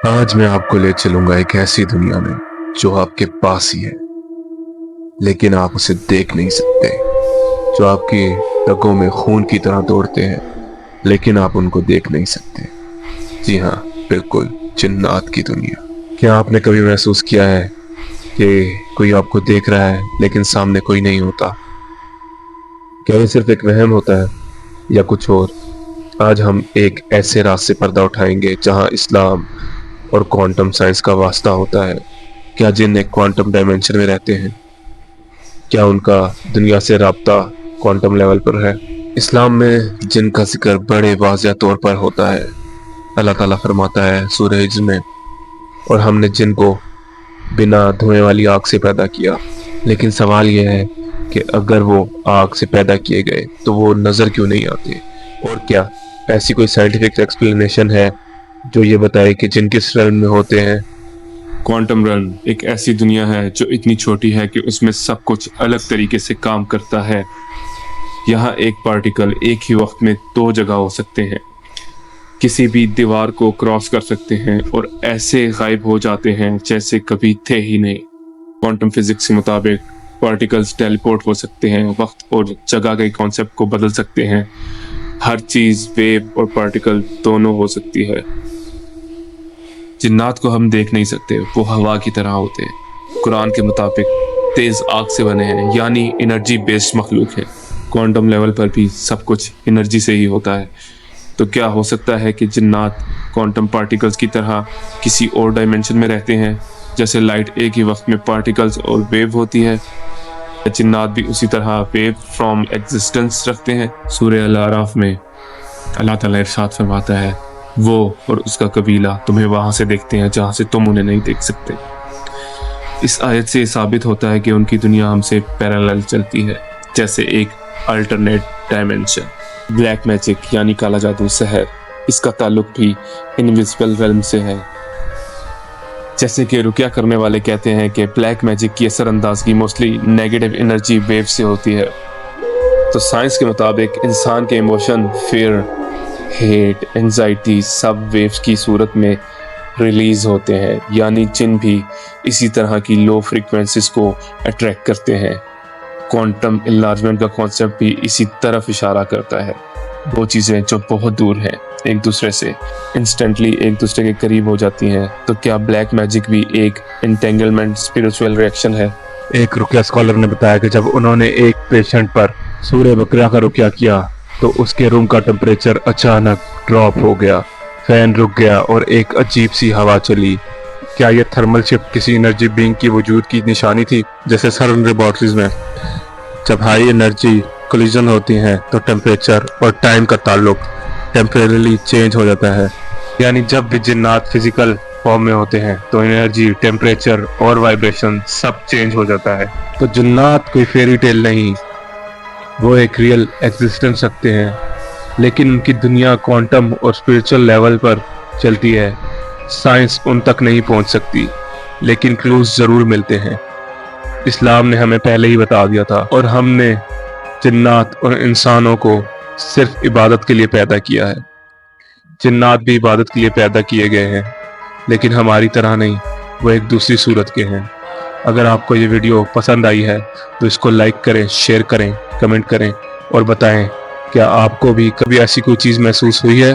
آج میں آپ کو لے چلوں گا ایک ایسی دنیا میں جو آپ کے پاس ہی ہے لیکن آپ اسے دیکھ نہیں سکتے، جو آپ کی رگوں میں خون کی طرح دوڑتے ہیں لیکن آپ ان کو دیکھ نہیں سکتے۔ جی ہاں، بالکل، جنات کی دنیا۔ کیا آپ نے کبھی محسوس کیا ہے کہ کوئی آپ کو دیکھ رہا ہے لیکن سامنے کوئی نہیں ہوتا؟ کیا یہ صرف ایک وہم ہوتا ہے یا کچھ اور؟ آج ہم ایک ایسے راز سے پردہ اٹھائیں گے جہاں اسلام اور کوانٹم سائنس کا واسطہ ہوتا ہے۔ کیا جن ایک کوانٹم ڈائمنشن میں رہتے ہیں؟ کیا ان کا دنیا سے رابطہ کوانٹم لیول پر ہے؟ اسلام میں جن کا ذکر بڑے واضح طور پر ہوتا ہے۔ اللہ تعالیٰ فرماتا ہے سورہ حجر میں، اور ہم نے جن کو بنا دھوئیں والی آگ سے پیدا کیا۔ لیکن سوال یہ ہے کہ اگر وہ آگ سے پیدا کیے گئے تو وہ نظر کیوں نہیں آتے؟ اور کیا ایسی کوئی سائنٹیفک ایکسپلینیشن ہے جو یہ بتائے کہ جن کس ریلم میں ہوتے ہیں؟ کوانٹم رن ایک ایسی دنیا ہے جو اتنی چھوٹی ہے کہ اس میں سب کچھ الگ طریقے سے کام کرتا ہے۔ یہاں ایک پارٹیکل ایک ہی وقت میں دو جگہ ہو سکتے ہیں، کسی بھی دیوار کو کراس کر سکتے ہیں اور ایسے غائب ہو جاتے ہیں جیسے کبھی تھے ہی نہیں۔ کوانٹم فزکس کے مطابق پارٹیکلز ٹیلی پورٹ ہو سکتے ہیں، وقت اور جگہ کے کانسیپٹ کو بدل سکتے ہیں۔ ہر چیز ویو اور پارٹیکل دونوں ہو سکتی ہے۔ جنات کو ہم دیکھ نہیں سکتے، وہ ہوا کی طرح ہوتے ہیں۔ قرآن کے مطابق تیز آگ سے بنے ہیں، یعنی انرجی بیسڈ مخلوق ہے۔ کوانٹم لیول پر بھی سب کچھ انرجی سے ہی ہوتا ہے۔ تو کیا ہو سکتا ہے کہ جنات کوانٹم پارٹیکلز کی طرح کسی اور ڈائمنشن میں رہتے ہیں، جیسے لائٹ ایک ہی وقت میں پارٹیکلز اور ویو ہوتی ہے؟ جنات بھی اسی طرح ویو فرام ایگزسٹنس رکھتے ہیں؟ سورہ الاعراف میں اللہ تعالیٰ ارشاد فرماتا ہے، وہ اور اس کا قبیلہ تمہیں وہاں سے دیکھتے ہیں جہاں سے تم انہیں نہیں دیکھ سکتے۔ اس آیت سے ثابت ہوتا ہے کہ ان کی دنیا ہم سے پیرالل چلتی ہے، جیسے ایک الٹرنیٹ ڈائمنشن۔ بلیک میجک یعنی کالا جادو، سحر، اس کا تعلق بھی انویزیبل ریلم سے ہے۔ جیسے کہ رقیہ کرنے والے کہتے ہیں کہ بلیک میجک کی اثر اندازی موسٹلی نیگیٹو انرجی ویو سے ہوتی ہے۔ تو سائنس کے مطابق انسان کے ایموشن، فیئر، ہیٹ، انزائٹی سب ویوز کی صورت میں ریلیز ہوتے ہیں، یعنی جن بھی اسی طرح کی لو فریکوینسیز کو اٹریکٹ کرتے ہیں۔ کوانٹم انلارجمنٹ کا کانسیپٹ بھی اسی طرف اشارہ کرتا ہے۔ دو چیزیں جو بہت دور ہیں ایک دوسرے سے انسٹنٹلی ایک دوسرے کے قریب ہو جاتی ہیں۔ تو کیا بلیک میجک بھی ایک انٹینگلمنٹ اسپرچوئل ریئیکشن ہے؟ ایک رقیہ اسکالر نے بتایا کہ جب انہوں نے ایک پیشنٹ پر سورہ بقرہ کا رقیہ کیا تو اس کے روم کا ٹمپریچر اچانک ڈراپ ہو گیا، فین رک گیا اور ایک عجیب سی ہوا چلی۔ کیا یہ تھرمل شفٹ کسی انرجی بینگ کی وجود کی نشانی تھی؟ جیسے سرن لیبارٹریز میں جب ہائی انرجی کولیجن ہوتی ہیں تو ٹمپریچر اور ٹائم کا تعلق ٹیمپریریلی چینج ہو جاتا ہے، یعنی جب بھی جنات فزیکل فارم میں ہوتے ہیں تو انرجی، ٹیمپریچر اور وائبریشن سب چینج ہو جاتا ہے۔ تو جنات کوئی فیری ٹیل نہیں، وہ ایک ریئل ایگزسٹنس رکھتے ہیں، لیکن ان کی دنیا کوانٹم اور اسپرچل لیول پر چلتی ہے۔ سائنس ان تک نہیں پہنچ سکتی لیکن کلوز ضرور ملتے ہیں۔ اسلام نے ہمیں پہلے ہی بتا دیا تھا، اور ہم نے جنات اور انسانوں کو صرف عبادت کے لیے پیدا کیا ہے۔ جنات بھی عبادت کے لیے پیدا کیے گئے ہیں لیکن ہماری طرح نہیں، وہ ایک دوسری صورت کے ہیں۔ اگر آپ کو یہ ویڈیو پسند آئی ہے تو اس کو لائک کریں، شیئر کریں، کمنٹ کریں اور بتائیں کیا آپ کو بھی کبھی ایسی کوئی چیز محسوس ہوئی ہے؟